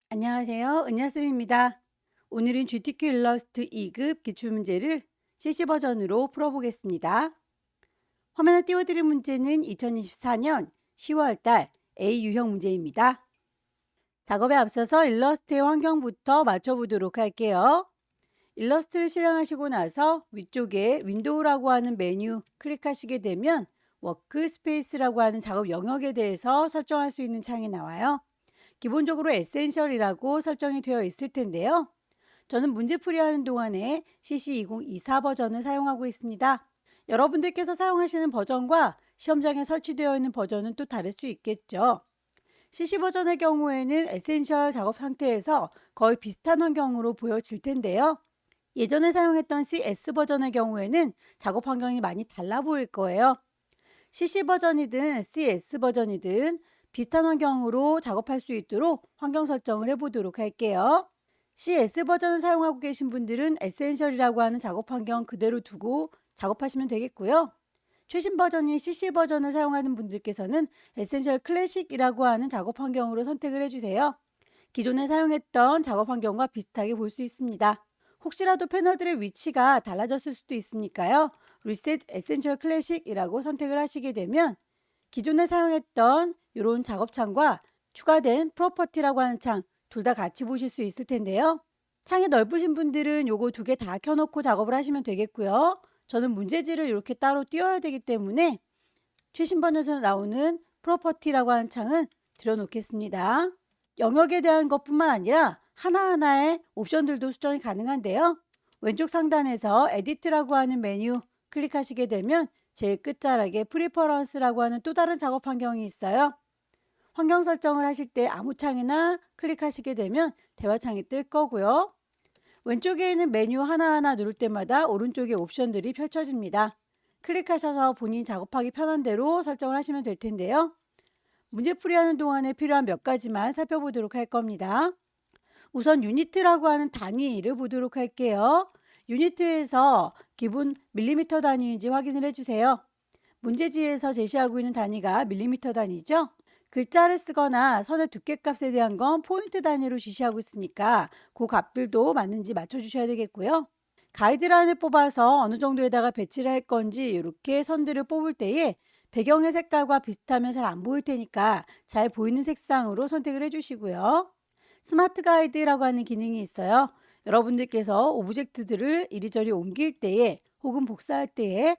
안녕하세요. 은하쌤입니다. 오늘은 GTQ 일러스트 2급 기출문제를 CC 버전으로 풀어보겠습니다. 화면에 띄워드린 문제는 2024년 10월달 A 유형 문제입니다. 작업에 앞서서 일러스트의 환경부터 맞춰보도록 할게요. 일러스트를 실행하시고 나서 위쪽에 윈도우라고 하는 메뉴 클릭하시게 되면 워크스페이스라고 하는 작업 영역에 대해서 설정할 수 있는 창이 나와요. 기본적으로 에센셜이라고 설정이 되어 있을 텐데요. 저는 문제풀이 하는 동안에 CC2024 버전을 사용하고 있습니다. 여러분들께서 사용하시는 버전과 시험장에 설치되어 있는 버전은 또 다를 수 있겠죠. CC 버전의 경우에는 에센셜 작업 상태에서 거의 비슷한 환경으로 보여질 텐데요. 예전에 사용했던 CS 버전의 경우에는 작업 환경이 많이 달라 보일 거예요. CC 버전이든 CS 버전이든 비슷한 환경으로 작업할 수 있도록 환경 설정을 해보도록 할게요. CS 버전을 사용하고 계신 분들은 에센셜이라고 하는 작업 환경 그대로 두고 작업하시면 되겠고요. 최신 버전인 CC 버전을 사용하는 분들께서는 에센셜 클래식이라고 하는 작업 환경으로 선택을 해주세요. 기존에 사용했던 작업 환경과 비슷하게 볼 수 있습니다. 혹시라도 패널들의 위치가 달라졌을 수도 있으니까요. 리셋 에센셜 클래식이라고 선택을 하시게 되면 기존에 사용했던 이런 작업창과 추가된 프로퍼티라고 하는 창 둘 다 같이 보실 수 있을 텐데요. 창이 넓으신 분들은 요거 두 개 다 켜놓고 작업을 하시면 되겠고요. 저는 문제지를 이렇게 따로 띄워야 되기 때문에 최신 버전에서 나오는 프로퍼티라고 하는 창은 들여놓겠습니다. 영역에 대한 것뿐만 아니라 하나하나의 옵션들도 수정이 가능한데요. 왼쪽 상단에서 에디트라고 하는 메뉴 클릭하시게 되면 제일 끝자락에 프리퍼런스라고 하는 또 다른 작업 환경이 있어요. 환경 설정을 하실 때 아무 창이나 클릭하시게 되면 대화창이 뜰 거고요. 왼쪽에 있는 메뉴 하나하나 누를 때마다 오른쪽에 옵션들이 펼쳐집니다. 클릭하셔서 본인 작업하기 편한 대로 설정을 하시면 될 텐데요. 문제풀이하는 동안에 필요한 몇 가지만 살펴보도록 할 겁니다. 우선 유니트라고 하는 단위를 보도록 할게요. 유니트에서 기본 밀리미터 단위인지 확인을 해주세요. 문제지에서 제시하고 있는 단위가 밀리미터 단위죠. 글자를 쓰거나 선의 두께값에 대한 건 포인트 단위로 지시하고 있으니까 그 값들도 맞는지 맞춰주셔야 되겠고요. 가이드라인을 뽑아서 어느 정도에다가 배치를 할 건지 이렇게 선들을 뽑을 때에 배경의 색깔과 비슷하면 잘 안 보일 테니까 잘 보이는 색상으로 선택을 해주시고요. 스마트 가이드라고 하는 기능이 있어요. 여러분들께서 오브젝트들을 이리저리 옮길 때에 혹은 복사할 때에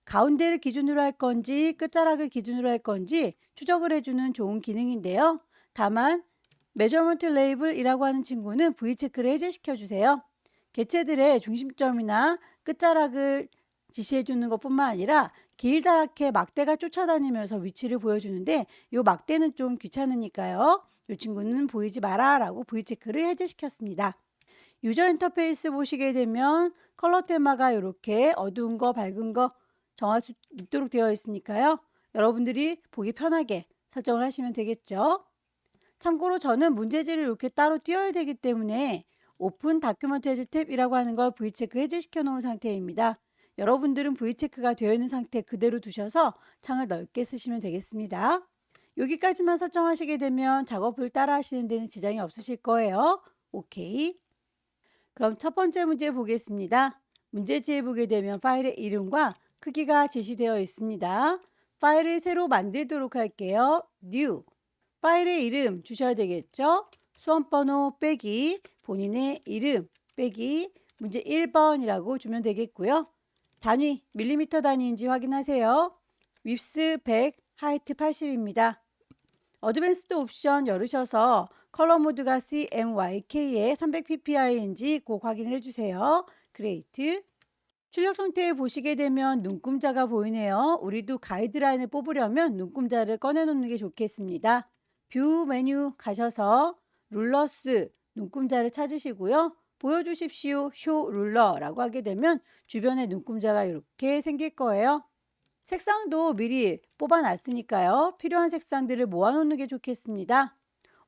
가운데를 기준으로 할 건지 끝자락을 기준으로 할 건지 추적을 해주는 좋은 기능인데요. 다만 메저먼트 레이블이라고 하는 친구는 V체크를 해제시켜 주세요. 개체들의 중심점이나 끝자락을 지시해 주는 것뿐만 아니라 길다랗게 막대가 쫓아다니면서 위치를 보여주는데 이 막대는 좀 귀찮으니까요. 이 친구는 보이지 마라 라고 V체크를 해제시켰습니다. 유저 인터페이스 보시게 되면 컬러 테마가 이렇게 어두운 거 밝은 거 정할 수 있도록 되어 있으니까요. 여러분들이 보기 편하게 설정을 하시면 되겠죠. 참고로 저는 문제지를 이렇게 따로 띄워야 되기 때문에 오픈 다큐멘터리즈 탭이라고 하는 걸 V체크 해제시켜 놓은 상태입니다. 여러분들은 V체크가 되어 있는 상태 그대로 두셔서 창을 넓게 쓰시면 되겠습니다. 여기까지만 설정하시게 되면 작업을 따라 하시는 데는 지장이 없으실 거예요. 오케이. 그럼 첫 번째 문제 보겠습니다. 문제지에 보게 되면 파일의 이름과 크기가 제시되어 있습니다. 파일을 새로 만들도록 할게요. New. 파일의 이름 주셔야 되겠죠? 수험번호 빼기 본인의 이름 빼기 문제 1번이라고 주면 되겠고요. 단위 밀리미터 단위인지 확인하세요. 윕스 100, 하이트 80입니다. 어드밴스드 옵션 열으셔서 컬러 모드가 CMYK에 300ppi인지 꼭 확인을 해주세요. 그레이트. 출력 상태에 보시게 되면 눈금자가 보이네요. 우리도 가이드라인을 뽑으려면 눈금자를 꺼내놓는 게 좋겠습니다. 뷰 메뉴 가셔서 룰러스 눈금자를 찾으시고요. 보여주십시오. 쇼 룰러라고 하게 되면 주변에 눈금자가 이렇게 생길 거예요. 색상도 미리 뽑아놨으니까요. 필요한 색상들을 모아놓는 게 좋겠습니다.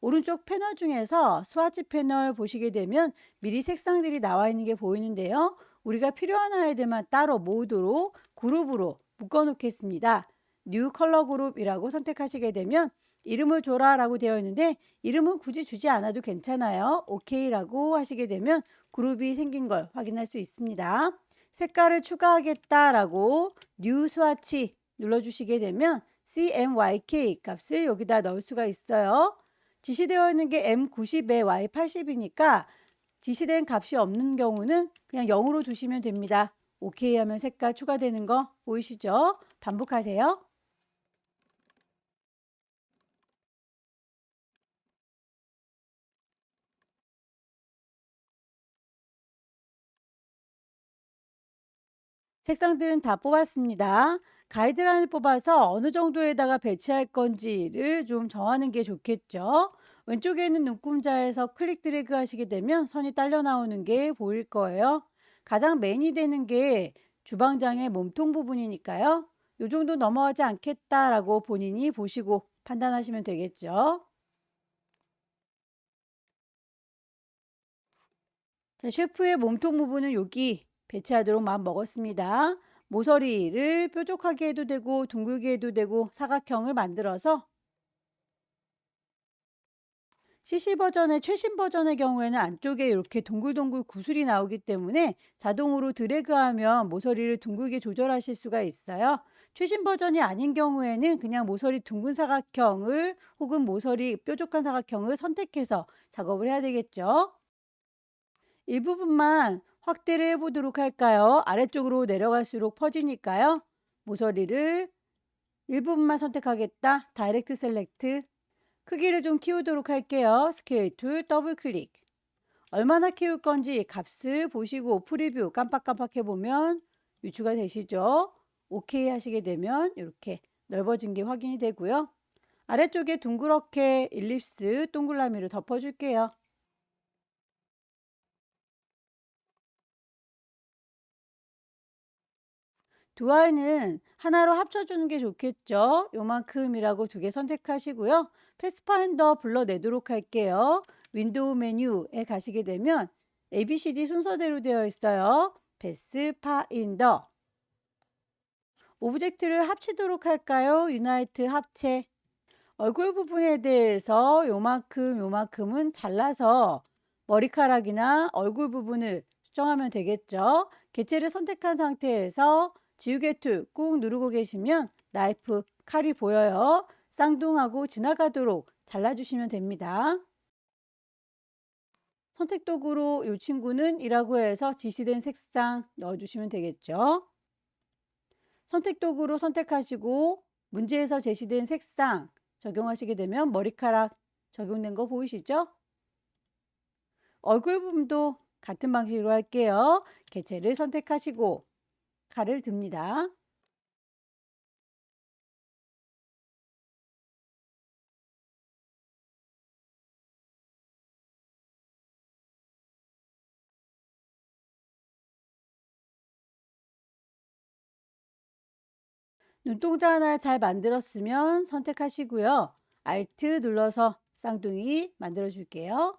오른쪽 패널 중에서 스와치 패널 보시게 되면 미리 색상들이 나와 있는 게 보이는데요. 우리가 필요한 아이들만 따로 모으도록 그룹으로 묶어 놓겠습니다. 뉴 컬러 그룹이라고 선택하시게 되면 이름을 줘라 라고 되어 있는데 이름은 굳이 주지 않아도 괜찮아요. 오케이라고 하시게 되면 그룹이 생긴 걸 확인할 수 있습니다. 색깔을 추가하겠다라고 뉴 스와치 눌러주시게 되면 CMYK 값을 여기다 넣을 수가 있어요. 지시되어 있는 게 M90에 Y80이니까 지시된 값이 없는 경우는 그냥 0으로 두시면 됩니다. 오케이 하면 색깔 추가되는 거 보이시죠? 반복하세요. 색상들은 다 뽑았습니다. 가이드라인을 뽑아서 어느 정도에다가 배치할 건지를 좀 정하는 게 좋겠죠. 왼쪽에 있는 눈금자에서 클릭 드래그 하시게 되면 선이 딸려 나오는 게 보일 거예요. 가장 메인이 되는 게 주방장의 몸통 부분이니까요. 이 정도 넘어가지 않겠다라고 본인이 보시고 판단하시면 되겠죠. 자, 셰프의 몸통 부분은 여기 배치하도록 마음 먹었습니다. 모서리를 뾰족하게 해도 되고 둥글게 해도 되고 사각형을 만들어서 CC 버전의 최신 버전의 경우에는 안쪽에 이렇게 동글동글 구슬이 나오기 때문에 자동으로 드래그하면 모서리를 둥글게 조절하실 수가 있어요. 최신 버전이 아닌 경우에는 그냥 모서리 둥근 사각형을 혹은 모서리 뾰족한 사각형을 선택해서 작업을 해야 되겠죠. 일부분만 확대를 해보도록 할까요? 아래쪽으로 내려갈수록 퍼지니까요. 모서리를 일부분만 선택하겠다. 다이렉트 셀렉트. 크기를 좀 키우도록 할게요. 스케일 툴 더블 클릭. 얼마나 키울 건지 값을 보시고 프리뷰 깜빡깜빡 해보면 유추가 되시죠? 오케이 하시게 되면 이렇게 넓어진 게 확인이 되고요. 아래쪽에 둥그렇게 일립스 동그라미를 덮어줄게요. 두 아이는 하나로 합쳐주는 게 좋겠죠. 요만큼이라고 두 개 선택하시고요. 패스파인더 불러내도록 할게요. 윈도우 메뉴에 가시게 되면 ABCD 순서대로 되어 있어요. 패스파인더. 오브젝트를 합치도록 할까요? 유나이트 합체. 얼굴 부분에 대해서 요만큼은 잘라서 머리카락이나 얼굴 부분을 수정하면 되겠죠. 개체를 선택한 상태에서 지우개 툴 꾹 누르고 계시면 나이프 칼이 보여요. 쌍둥하고 지나가도록 잘라주시면 됩니다. 선택 도구로 이 친구는 이라고 해서 지시된 색상 넣어주시면 되겠죠. 선택 도구로 선택하시고 문제에서 제시된 색상 적용하시게 되면 머리카락 적용된 거 보이시죠? 얼굴 부분도 같은 방식으로 할게요. 개체를 선택하시고 칼을 듭니다. 눈동자 하나 잘 만들었으면 선택하시고요. Alt 눌러서 쌍둥이 만들어 줄게요.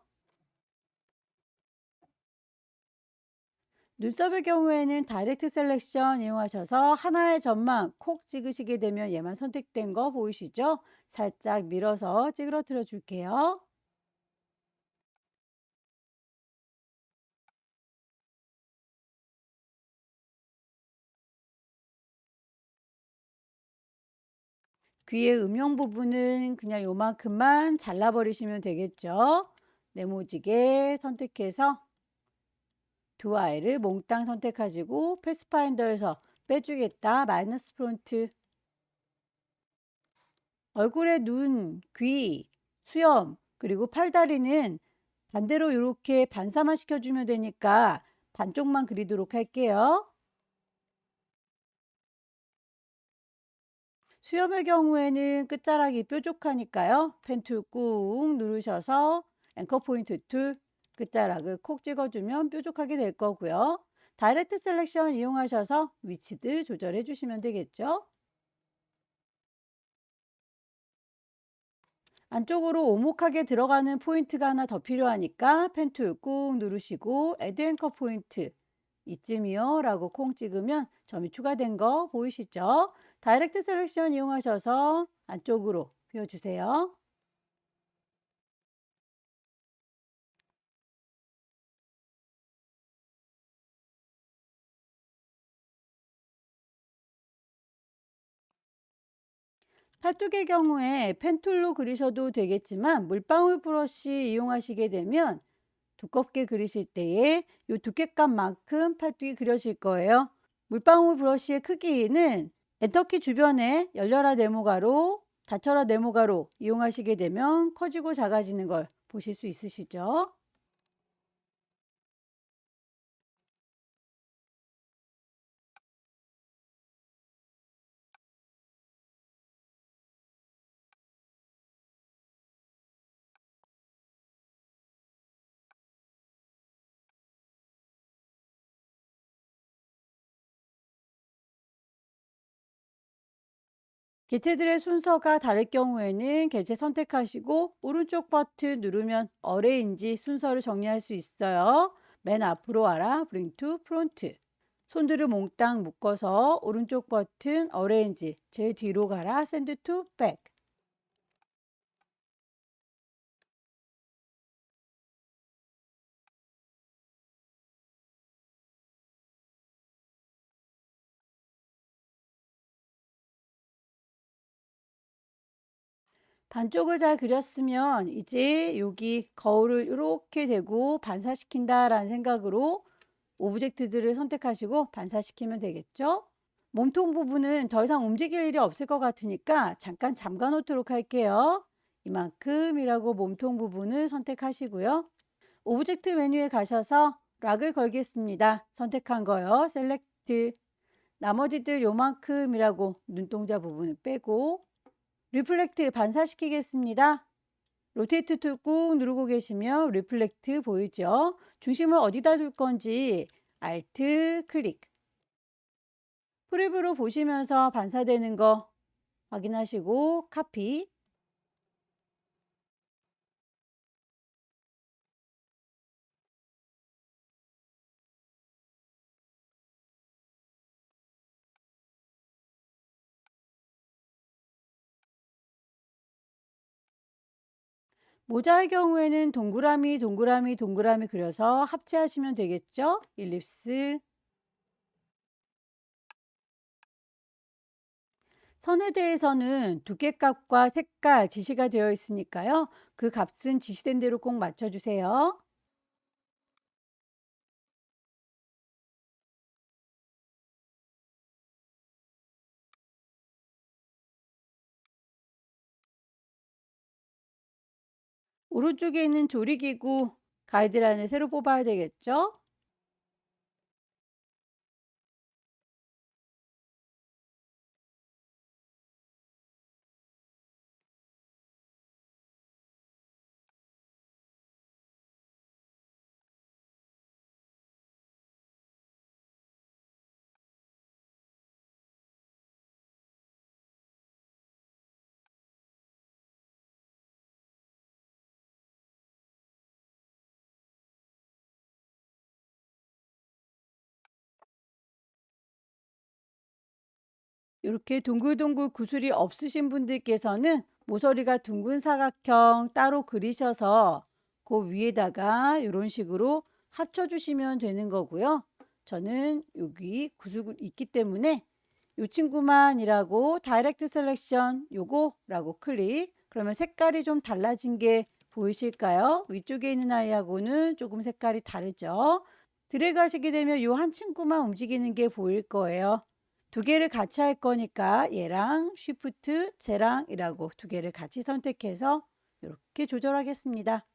눈썹의 경우에는 다이렉트 셀렉션 이용하셔서 하나의 점만 콕 찍으시게 되면 얘만 선택된 거 보이시죠? 살짝 밀어서 찌그러뜨려 줄게요. 귀의 음영 부분은 그냥 요만큼만 잘라버리시면 되겠죠. 네모지게 선택해서 두 아이를 몽땅 선택하시고 패스파인더에서 빼주겠다. 마이너스 프론트. 얼굴의 눈, 귀, 수염, 그리고 팔다리는 반대로 이렇게 반사만 시켜주면 되니까 반쪽만 그리도록 할게요. 수염의 경우에는 끝자락이 뾰족하니까요. 펜 툴 꾹 누르셔서 앵커 포인트 툴 끝자락을 콕 찍어주면 뾰족하게 될 거고요. 다이렉트 셀렉션 이용하셔서 위치도 조절해 주시면 되겠죠. 안쪽으로 오목하게 들어가는 포인트가 하나 더 필요하니까 펜 툴 꾹 누르시고 애드 앵커 포인트 이쯤이요 라고 콩 찍으면 점이 추가된 거 보이시죠? 다이렉트 셀렉션 이용하셔서 안쪽으로 비워주세요. 팔뚝의 경우에 펜툴로 그리셔도 되겠지만 물방울 브러쉬 이용하시게 되면 두껍게 그리실 때에 이 두께감만큼 팔뚝이 그려질 거예요. 물방울 브러쉬의 크기는 엔터키 주변에 열려라 네모가로, 닫혀라 네모가로 이용하시게 되면 커지고 작아지는 걸 보실 수 있으시죠? 개체들의 순서가 다를 경우에는 개체 선택하시고 오른쪽 버튼 누르면 어레인지 순서를 정리할 수 있어요. 맨 앞으로 와라, Bring to Front. 손들을 몽땅 묶어서 오른쪽 버튼 어레인지, 제일 뒤로 가라, Send to Back. 반쪽을 잘 그렸으면 이제 여기 거울을 이렇게 대고 반사시킨다라는 생각으로 오브젝트들을 선택하시고 반사시키면 되겠죠? 몸통 부분은 더 이상 움직일 일이 없을 것 같으니까 잠깐 잠가 놓도록 할게요. 이만큼이라고 몸통 부분을 선택하시고요. 오브젝트 메뉴에 가셔서 락을 걸겠습니다. 선택한 거요. 셀렉트. 나머지들 요만큼이라고 눈동자 부분을 빼고 리플렉트 반사시키겠습니다. 로테이트 툴 꾹 누르고 계시면 리플렉트 보이죠? 중심을 어디다 둘 건지 알트 클릭. 프리뷰로 보시면서 반사되는 거 확인하시고 카피. 모자의 경우에는 동그라미, 동그라미, 동그라미 그려서 합체하시면 되겠죠? 일립스. 선에 대해서는 두께값과 색깔 지시가 되어 있으니까요. 그 값은 지시된 대로 꼭 맞춰주세요. 오른쪽에 있는 조리기구 가이드라인을 새로 뽑아야 되겠죠? 이렇게 동글동글 구슬이 없으신 분들께서는 모서리가 둥근 사각형 따로 그리셔서 그 위에다가 이런 식으로 합쳐주시면 되는 거고요. 저는 여기 구슬이 있기 때문에 이 친구만이라고 다이렉트 셀렉션 요거라고 클릭. 그러면 색깔이 좀 달라진 게 보이실까요? 위쪽에 있는 아이하고는 조금 색깔이 다르죠. 드래그 하시게 되면 이 한 친구만 움직이는 게 보일 거예요. 두 개를 같이 할 거니까 얘랑 쉬프트 쟤랑이라고 두 개를 같이 선택해서 이렇게 조절하겠습니다.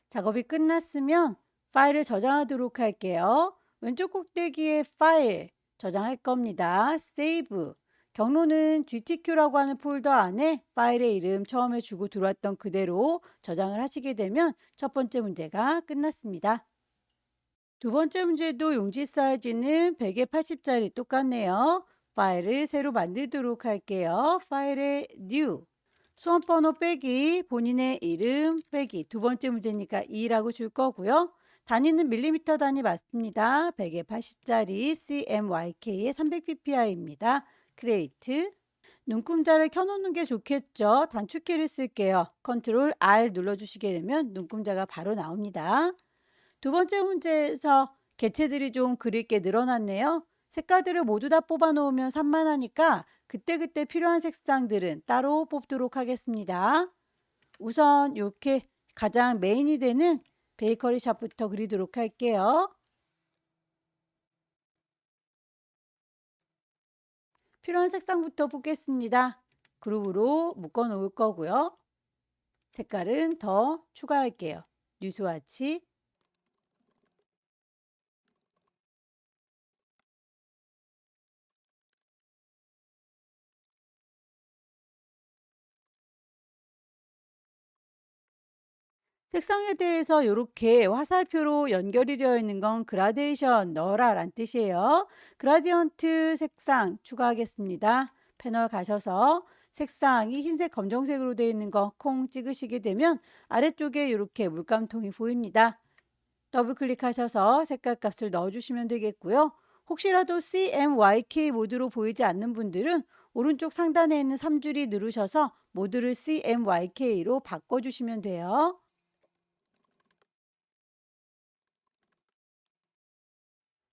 작업이 끝났으면 파일을 저장하도록 할게요. 왼쪽 꼭대기에 파일 저장할 겁니다. 세이브. 경로는 GTQ라고 하는 폴더 안에 파일의 이름 처음에 주고 들어왔던 그대로 저장을 하시게 되면 첫 번째 문제가 끝났습니다. 두 번째 문제도 용지 사이즈는 100에 80짜리 똑같네요. 파일을 새로 만들도록 할게요. 파일에 new. 수험번호 빼기, 본인의 이름 빼기. 두 번째 문제니까 2라고 줄 거고요. 단위는 밀리미터 단위 맞습니다. 100에 80짜리 CMYK의 300ppi입니다. create. 눈금자를 켜놓는 게 좋겠죠. 단축키를 쓸게요. 컨트롤 R 눌러주시게 되면 눈금자가 바로 나옵니다. 두 번째 문제에서 개체들이 좀 그릴 게 늘어났네요. 색깔들을 모두 다 뽑아 놓으면 산만하니까 그때그때 필요한 색상들은 따로 뽑도록 하겠습니다. 우선 이렇게 가장 메인이 되는 베이커리 샵부터 그리도록 할게요. 필요한 색상부터 뽑겠습니다. 그룹으로 묶어 놓을 거고요. 색깔은 더 추가할게요. 뉴스와치. 색상에 대해서 이렇게 화살표로 연결이 되어 있는 건 그라데이션 넣어라 라는 뜻이에요. 그라디언트 색상 추가하겠습니다. 패널 가셔서 색상이 흰색 검정색으로 되어 있는 거 콩 찍으시게 되면 아래쪽에 이렇게 물감통이 보입니다. 더블 클릭하셔서 색깔 값을 넣어주시면 되겠고요. 혹시라도 CMYK 모드로 보이지 않는 분들은 오른쪽 상단에 있는 3줄이 누르셔서 모드를 CMYK로 바꿔주시면 돼요.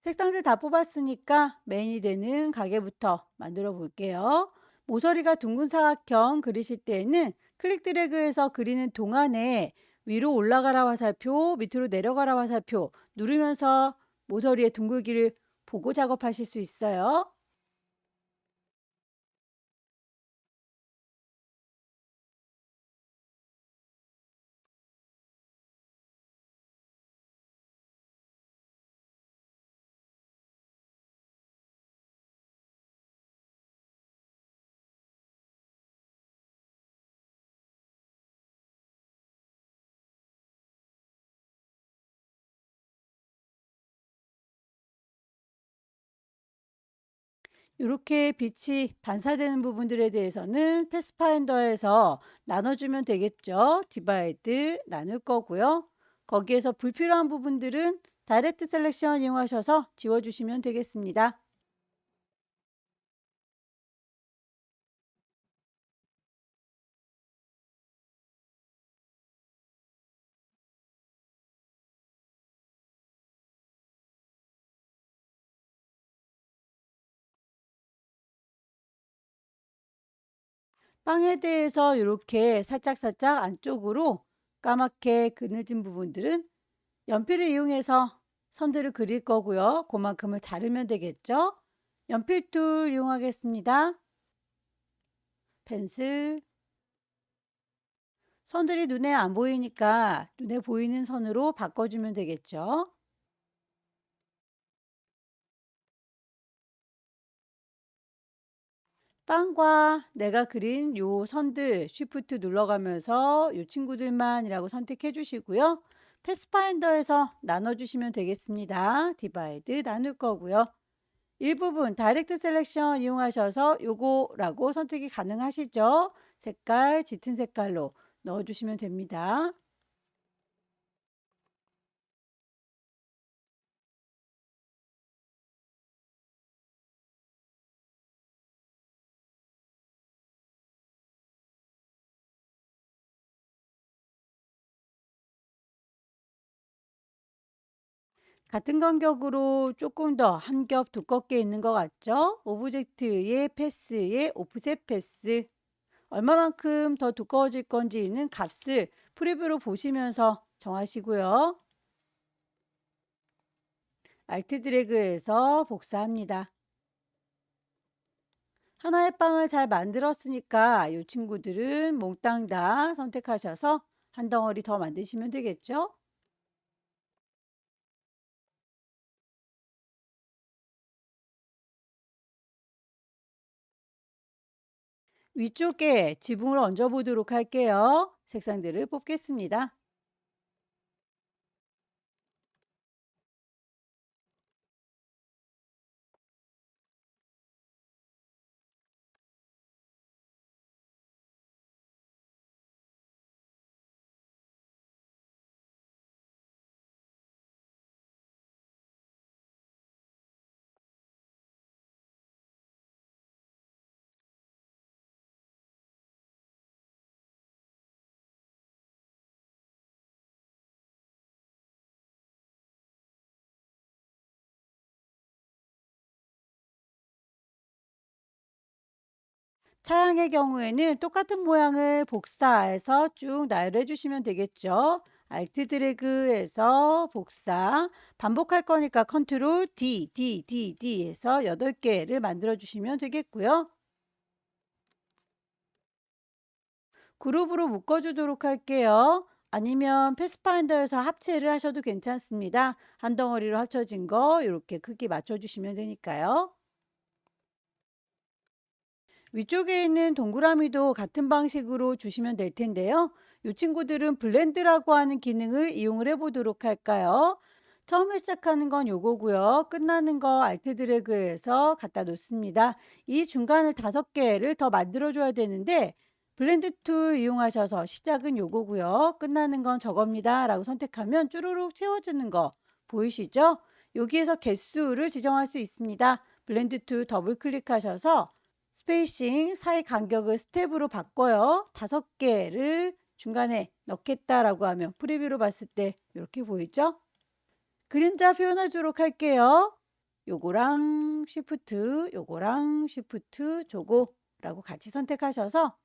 색상들 다 뽑았으니까 메인이 되는 가게부터 만들어 볼게요. 모서리가 둥근 사각형 그리실 때에는 클릭 드래그해서 그리는 동안에 위로 올라가라 화살표, 밑으로 내려가라 화살표 누르면서 모서리의 둥글기를 보고 작업하실 수 있어요. 이렇게 빛이 반사되는 부분들에 대해서는 패스파인더에서 나눠주면 되겠죠. 디바이드 나눌 거고요. 거기에서 불필요한 부분들은 다이렉트 셀렉션 이용하셔서 지워주시면 되겠습니다. 빵에 대해서 이렇게 살짝살짝 안쪽으로 까맣게 그늘진 부분들은 연필을 이용해서 선들을 그릴 거고요. 그만큼을 자르면 되겠죠. 연필툴 이용하겠습니다. 펜슬. 선들이 눈에 안 보이니까 눈에 보이는 선으로 바꿔주면 되겠죠. 빵과 내가 그린 요 선들 쉬프트 눌러가면서 요 친구들만이라고 선택해 주시고요. 패스파인더에서 나눠주시면 되겠습니다. 디바이드 나눌 거고요. 일부분 다이렉트 셀렉션 이용하셔서 요거라고 선택이 가능하시죠. 색깔 짙은 색깔로 넣어주시면 됩니다. 같은 간격으로 조금 더 한 겹 두껍게 있는 것 같죠? 오브젝트의 패스의 오프셋 패스. 얼마만큼 더 두꺼워질 건지는 값을 프리뷰로 보시면서 정하시고요. 알트 드래그해서 복사합니다. 하나의 빵을 잘 만들었으니까 이 친구들은 몽땅 다 선택하셔서 한 덩어리 더 만드시면 되겠죠? 위쪽에 지붕을 얹어 보도록 할게요. 색상들을 뽑겠습니다. 차양의 경우에는 똑같은 모양을 복사해서 쭉 나열해 주시면 되겠죠. 알트 드래그해서 복사, 반복할 거니까 컨트롤 D, D, D, D 해서 8개를 만들어 주시면 되겠고요. 그룹으로 묶어주도록 할게요. 아니면 패스파인더에서 합체를 하셔도 괜찮습니다. 한 덩어리로 합쳐진 거 이렇게 크기 맞춰주시면 되니까요. 위쪽에 있는 동그라미도 같은 방식으로 주시면 될 텐데요. 이 친구들은 블렌드라고 하는 기능을 이용을 해보도록 할까요? 처음에 시작하는 건 요거고요. 끝나는 거 알트 드래그해서 갖다 놓습니다. 이 중간을 5개를 더 만들어 줘야 되는데 블렌드 툴 이용하셔서 시작은 요거고요. 끝나는 건 저겁니다. 라고 선택하면 쭈루룩 채워주는 거 보이시죠? 여기에서 개수를 지정할 수 있습니다. 블렌드 툴 더블 클릭하셔서 스페이싱 사이 간격을 스텝으로 바꿔요. 5개를 중간에 넣겠다라고 하면 프리뷰로 봤을 때 이렇게 보이죠? 그림자 표현하도록 할게요. 요거랑 쉬프트, 요거랑 쉬프트, 조고라고 같이 선택하셔서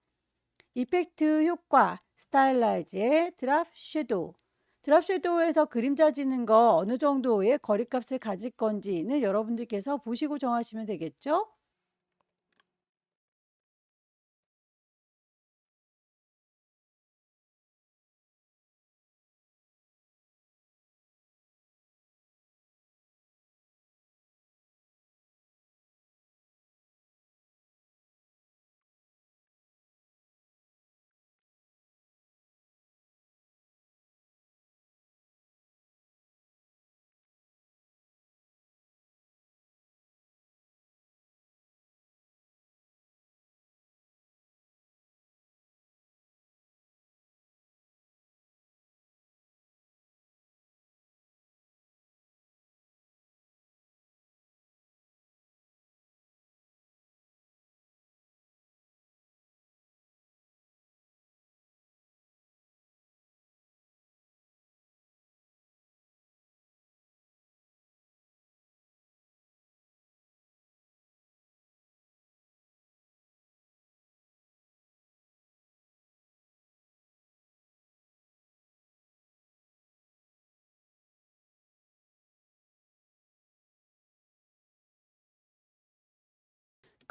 이펙트 효과, 스타일라이즈의 드랍 섀도우. 드랍 섀도우에서 그림자 지는 거 어느 정도의 거리값을 가질 건지는 여러분들께서 보시고 정하시면 되겠죠?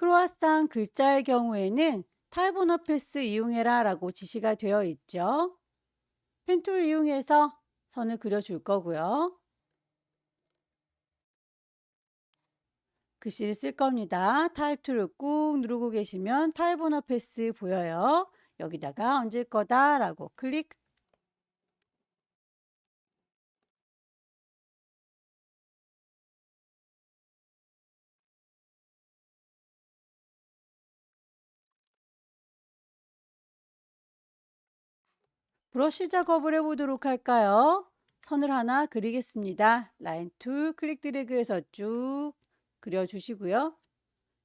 크로아상 글자의 경우에는 타입오너패스 이용해라 라고 지시가 되어 있죠. 펜툴 이용해서 선을 그려줄 거고요. 글씨를 쓸 겁니다. 타입 툴을 꾹 누르고 계시면 타입오너패스 보여요. 여기다가 얹을 거다라고 클릭. 브러쉬 작업을 해보도록 할까요? 선을 하나 그리겠습니다. 라인 툴 클릭 드래그해서 쭉 그려주시고요.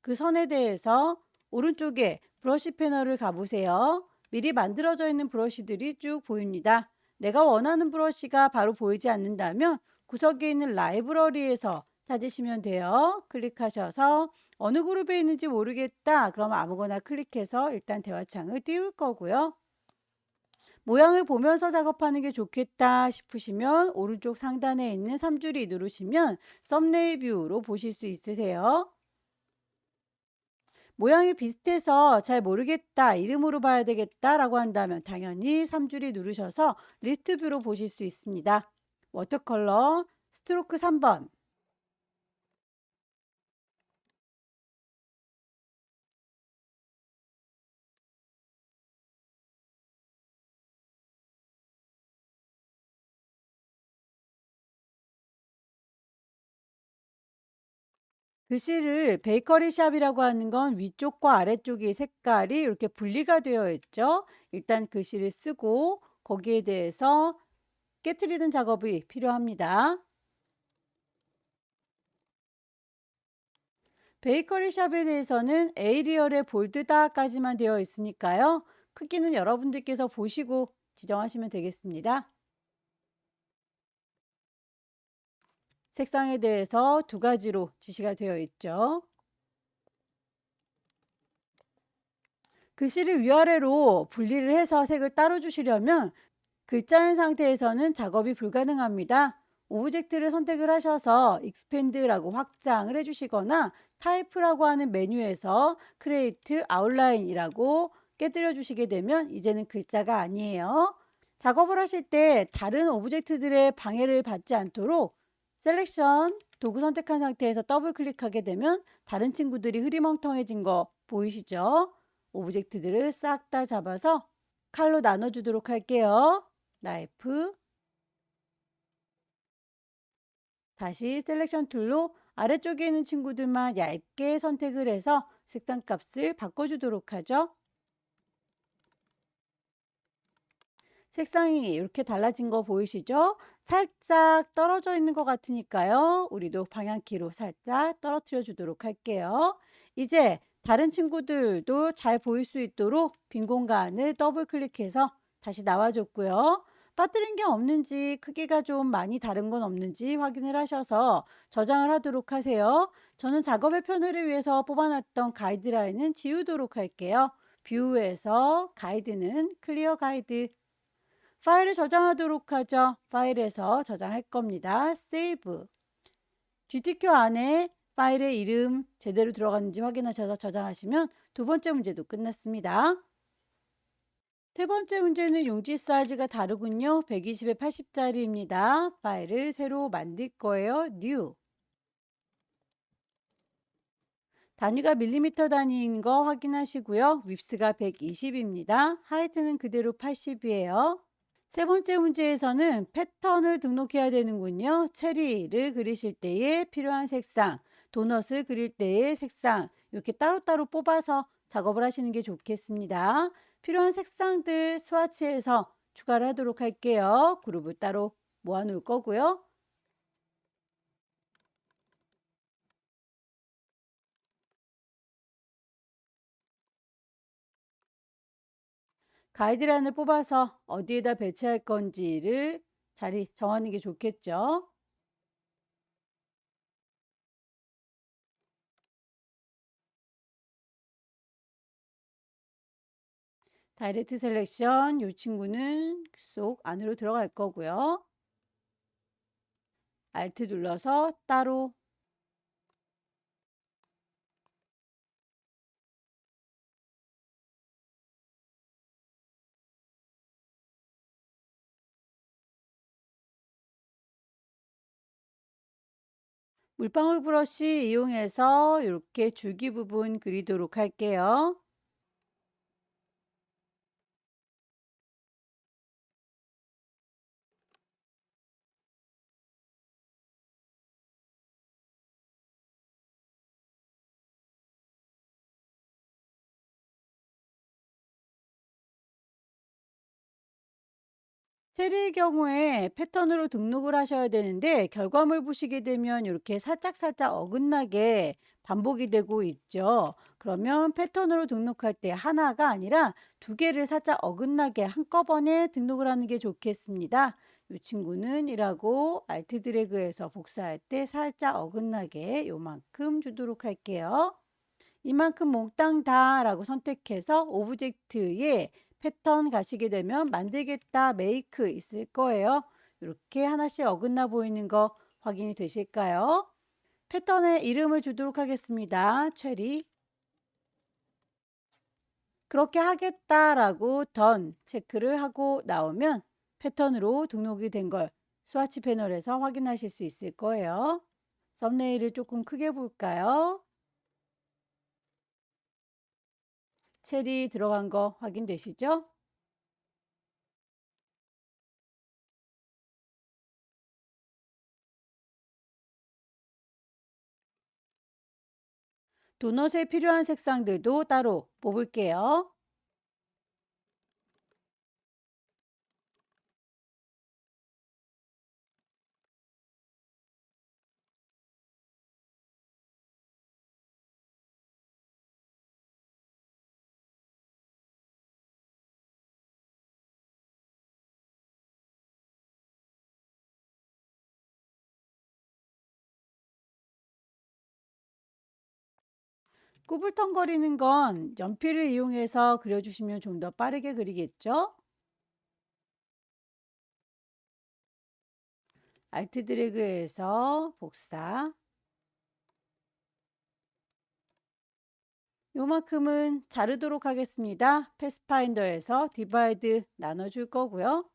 그 선에 대해서 오른쪽에 브러쉬 패널을 가보세요. 미리 만들어져 있는 브러쉬들이 쭉 보입니다. 내가 원하는 브러쉬가 바로 보이지 않는다면 구석에 있는 라이브러리에서 찾으시면 돼요. 클릭하셔서 어느 그룹에 있는지 모르겠다. 그럼 아무거나 클릭해서 일단 대화창을 띄울 거고요. 모양을 보면서 작업하는 게 좋겠다 싶으시면 오른쪽 상단에 있는 3줄이 누르시면 썸네일 뷰로 보실 수 있으세요. 모양이 비슷해서 잘 모르겠다, 이름으로 봐야 되겠다라고 한다면 당연히 3줄이 누르셔서 리스트 뷰로 보실 수 있습니다. 워터컬러 스트로크 3번. 글씨를 베이커리 샵이라고 하는 건 위쪽과 아래쪽이 색깔이 이렇게 분리가 되어 있죠. 일단 글씨를 쓰고 거기에 대해서 깨트리는 작업이 필요합니다. 베이커리 샵에 대해서는 에이리얼의 볼드다까지만 되어 있으니까요. 크기는 여러분들께서 보시고 지정하시면 되겠습니다. 색상에 대해서 두 가지로 지시가 되어 있죠. 글씨를 위아래로 분리를 해서 색을 따로 주시려면 글자인 상태에서는 작업이 불가능합니다. 오브젝트를 선택을 하셔서 익스펜드라고 확장을 해주시거나 타입이라고 하는 메뉴에서 크리에이트 아웃라인이라고 깨뜨려 주시게 되면 이제는 글자가 아니에요. 작업을 하실 때 다른 오브젝트들의 방해를 받지 않도록 셀렉션 도구 선택한 상태에서 더블 클릭하게 되면 다른 친구들이 흐리멍텅해진 거 보이시죠? 오브젝트들을 싹 다 잡아서 칼로 나눠주도록 할게요. 나이프, 다시 셀렉션 툴로 아래쪽에 있는 친구들만 얇게 선택을 해서 색상 값을 바꿔주도록 하죠. 색상이 이렇게 달라진 거 보이시죠? 살짝 떨어져 있는 것 같으니까요. 우리도 방향키로 살짝 떨어뜨려 주도록 할게요. 이제 다른 친구들도 잘 보일 수 있도록 빈 공간을 더블 클릭해서 다시 나와줬고요. 빠뜨린 게 없는지 크기가 좀 많이 다른 건 없는지 확인을 하셔서 저장을 하도록 하세요. 저는 작업의 편의를 위해서 뽑아놨던 가이드라인은 지우도록 할게요. 뷰에서 가이드는 클리어 가이드, 파일을 저장하도록 하죠. 파일에서 저장할 겁니다. 세이브. GTQ 안에 파일의 이름 제대로 들어갔는지 확인하셔서 저장하시면 두 번째 문제도 끝났습니다. 세 번째 문제는 용지 사이즈가 다르군요. 120에 80짜리입니다. 파일을 새로 만들 거예요. New. 단위가 밀리미터 단위인 거 확인하시고요. 윕스가 120입니다. 하이트는 그대로 80이에요. 세 번째 문제에서는 패턴을 등록해야 되는군요. 체리를 그리실 때에 필요한 색상, 도넛을 그릴 때의 색상, 이렇게 따로따로 뽑아서 작업을 하시는 게 좋겠습니다. 필요한 색상들 스와치해서 추가를 하도록 할게요. 그룹을 따로 모아 놓을 거고요. 가이드라인을 뽑아서 어디에다 배치할 건지를 자리 정하는 게 좋겠죠. 다이렉트 셀렉션 이 친구는 쏙 안으로 들어갈 거고요. 알트 눌러서 따로 물방울 브러쉬 이용해서 이렇게 줄기 부분 그리도록 할게요. 체리의 경우에 패턴으로 등록을 하셔야 되는데 결과물 보시게 되면 이렇게 살짝살짝 어긋나게 반복이 되고 있죠. 그러면 패턴으로 등록할 때 하나가 아니라 두 개를 살짝 어긋나게 한꺼번에 등록을 하는 게 좋겠습니다. 이 친구는 이라고 알트 드래그해서 복사할 때 살짝 어긋나게 요만큼 주도록 할게요. 이만큼 몽땅 다라고 선택해서 오브젝트에 패턴 가시게 되면 만들겠다 메이크 있을 거예요. 이렇게 하나씩 어긋나 보이는 거 확인이 되실까요? 패턴에 이름을 주도록 하겠습니다. 체리. 그렇게 하겠다라고 던 체크를 하고 나오면 패턴으로 등록이 된 걸 스와치 패널에서 확인하실 수 있을 거예요. 썸네일을 조금 크게 볼까요? 체리 들어간 거 확인되시죠? 도넛에 필요한 색상들도 따로 뽑을게요. 꾸불텅거리는 건 연필을 이용해서 그려주시면 좀 더 빠르게 그리겠죠? 알트 드래그해서 복사. 요만큼은 자르도록 하겠습니다. 패스파인더에서 디바이드 나눠줄 거고요.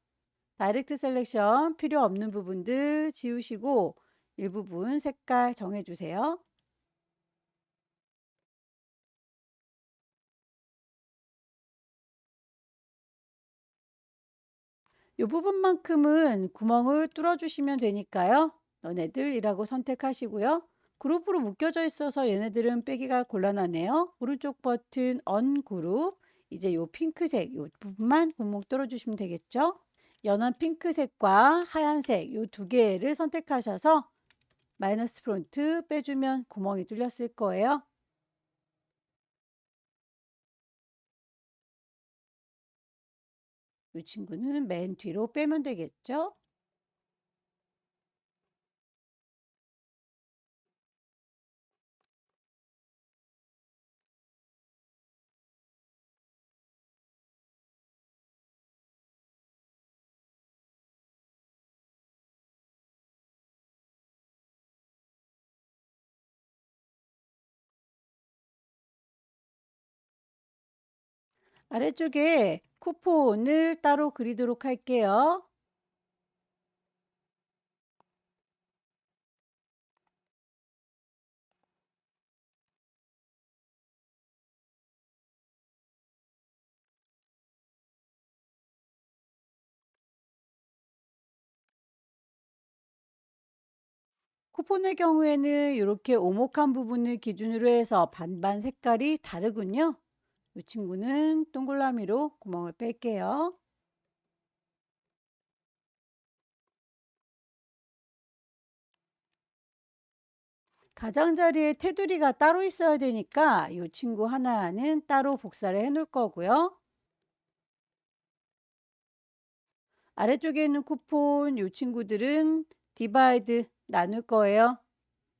다이렉트 셀렉션 필요 없는 부분들 지우시고 일부분 색깔 정해주세요. 이 부분만큼은 구멍을 뚫어주시면 되니까요. 너네들이라고 선택하시고요. 그룹으로 묶여져 있어서 얘네들은 빼기가 곤란하네요. 오른쪽 버튼 언그룹. 이제 요 핑크색 요 부분만 구멍 뚫어주시면 되겠죠. 연한 핑크색과 하얀색 요 두 개를 선택하셔서 마이너스 프론트 빼주면 구멍이 뚫렸을 거예요. 이 친구는 맨 뒤로 빼면 되겠죠. 아래쪽에 쿠폰을 따로 그리도록 할게요. 쿠폰의 경우에는 이렇게 오목한 부분을 기준으로 해서 반반 색깔이 다르군요. 이 친구는 동그라미로 구멍을 뺄게요. 가장자리에 테두리가 따로 있어야 되니까 이 친구 하나는 따로 복사를 해 놓을 거고요. 아래쪽에 있는 쿠폰 이 친구들은 디바이드 나눌 거예요.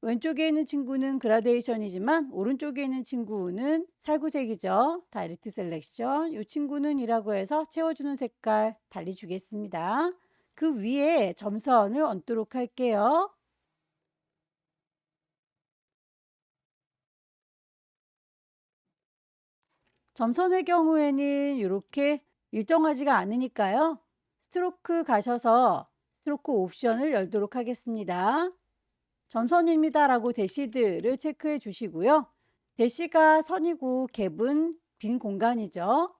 왼쪽에 있는 친구는 그라데이션이지만 오른쪽에 있는 친구는 살구색이죠. 다이렉트 셀렉션. 이 친구는 이라고 해서 채워주는 색깔 달리 주겠습니다. 그 위에 점선을 얹도록 할게요. 점선의 경우에는 이렇게 일정하지가 않으니까요. 스트로크 가셔서 스트로크 옵션을 열도록 하겠습니다. 점선입니다라고 대시들을 체크해 주시고요. 대시가 선이고 갭은 빈 공간이죠.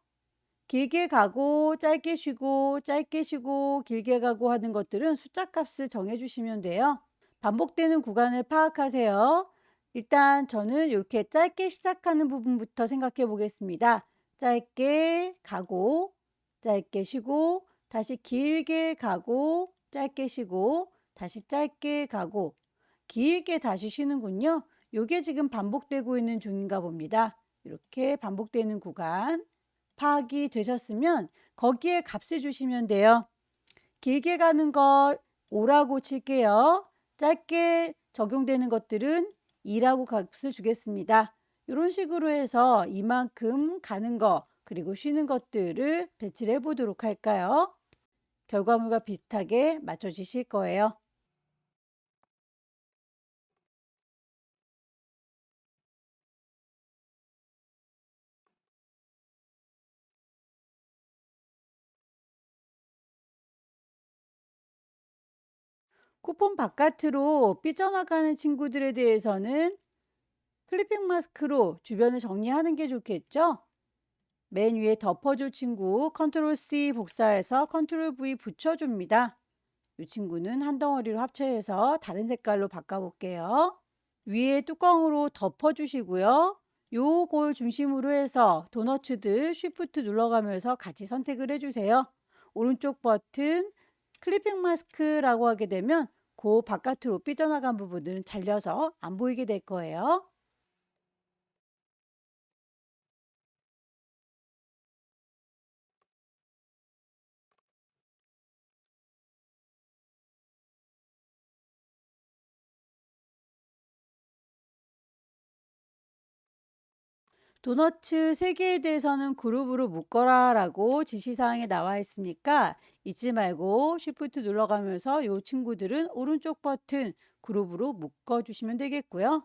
길게 가고 짧게 쉬고 짧게 쉬고 길게 가고 하는 것들은 숫자 값을 정해 주시면 돼요. 반복되는 구간을 파악하세요. 일단 저는 이렇게 짧게 시작하는 부분부터 생각해 보겠습니다. 짧게 가고 짧게 쉬고 다시 길게 가고 짧게 쉬고 다시 짧게 가고 길게 다시 쉬는군요. 이게 지금 반복되고 있는 중인가 봅니다. 이렇게 반복되는 구간 파악이 되셨으면 거기에 값을 주시면 돼요. 길게 가는 것 5라고 칠게요. 짧게 적용되는 것들은 2라고 값을 주겠습니다. 이런 식으로 해서 이만큼 가는 거 그리고 쉬는 것들을 배치를 해보도록 할까요? 결과물과 비슷하게 맞춰주실 거예요. 쿠폰 바깥으로 삐져나가는 친구들에 대해서는 클리핑 마스크로 주변을 정리하는 게 좋겠죠? 맨 위에 덮어줄 친구 컨트롤 C 복사해서 컨트롤 V 붙여줍니다. 이 친구는 한 덩어리로 합쳐서 다른 색깔로 바꿔볼게요. 위에 뚜껑으로 덮어주시고요. 요걸 중심으로 해서 도너츠들 쉬프트 눌러가면서 같이 선택을 해주세요. 오른쪽 버튼 클리핑 마스크라고 하게 되면 그 바깥으로 삐져나간 부분들은 잘려서 안 보이게 될 거예요. 도너츠 3개에 대해서는 그룹으로 묶어라 라고 지시사항에 나와 있으니까 잊지 말고 쉬프트 눌러가면서 이 친구들은 오른쪽 버튼 그룹으로 묶어 주시면 되겠고요.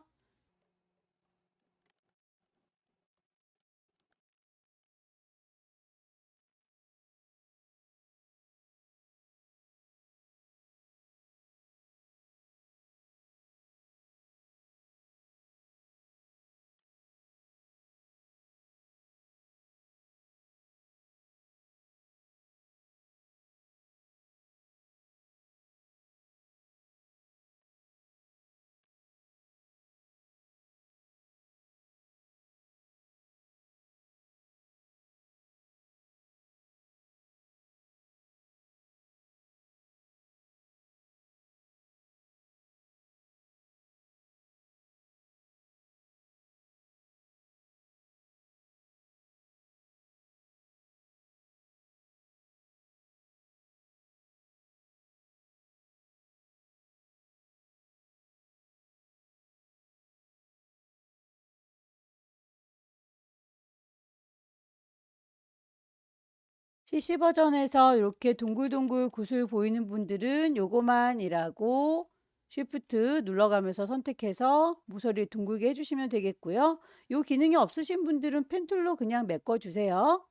CC 버전에서 이렇게 동글동글 구슬 보이는 분들은 요거만이라고 쉬프트 눌러가면서 선택해서 모서리 둥글게 해주시면 되겠고요. 요 기능이 없으신 분들은 펜 툴로 그냥 메꿔 주세요.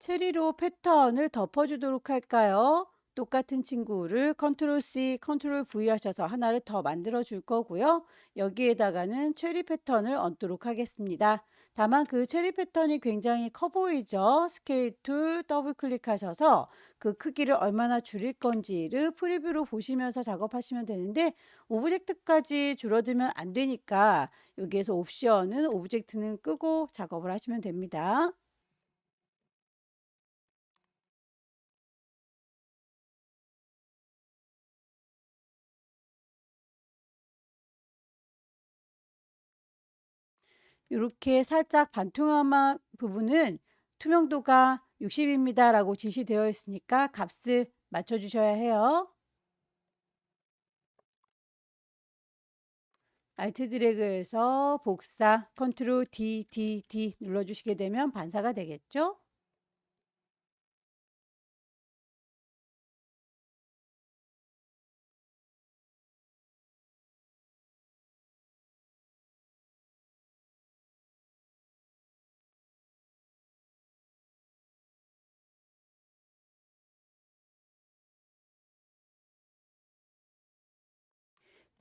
체리로 패턴을 덮어주도록 할까요? 똑같은 친구를 컨트롤 C, 컨트롤 V 하셔서 하나를 더 만들어 줄 거고요. 여기에다가는 체리 패턴을 얹도록 하겠습니다. 다만 그 체리 패턴이 굉장히 커 보이죠? 스케일 툴 더블 클릭하셔서 그 크기를 얼마나 줄일 건지를 프리뷰로 보시면서 작업하시면 되는데 오브젝트까지 줄어들면 안 되니까 여기에서 옵션은 오브젝트는 끄고 작업을 하시면 됩니다. 이렇게 살짝 반투명한 부분은 투명도가 60입니다 라고 지시되어 있으니까 값을 맞춰 주셔야 해요. 알트 드래그해서 복사 컨트롤 D 눌러주시게 되면 반사가 되겠죠?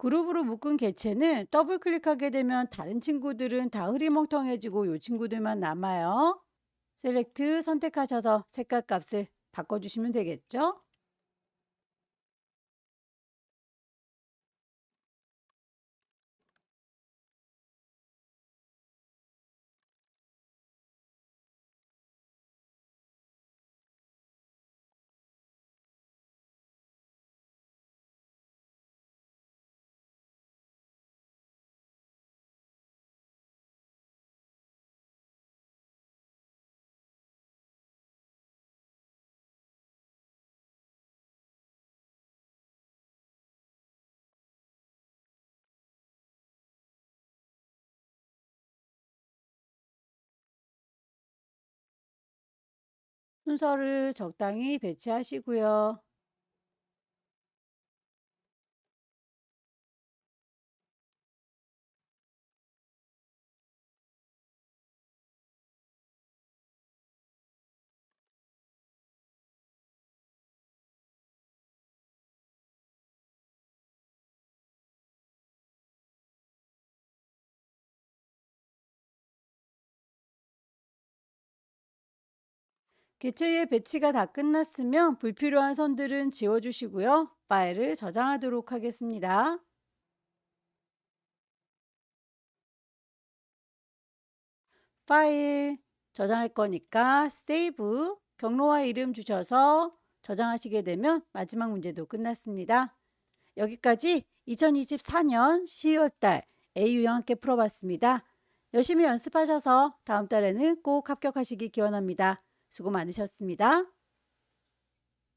그룹으로 묶은 개체는 더블 클릭하게 되면 다른 친구들은 다 흐리멍텅해지고 이 친구들만 남아요. 셀렉트 선택하셔서 색깔 값을 바꿔주시면 되겠죠? 순서를 적당히 배치하시고요. 개체의 배치가 다 끝났으면 불필요한 선들은 지워주시고요. 파일을 저장하도록 하겠습니다. 파일 저장할 거니까 세이브 경로와 이름 주셔서 저장하시게 되면 마지막 문제도 끝났습니다. 여기까지 2024년 12월 달 A유형 함께 풀어봤습니다. 열심히 연습하셔서 다음 달에는 꼭 합격하시기 기원합니다. 수고 많으셨습니다.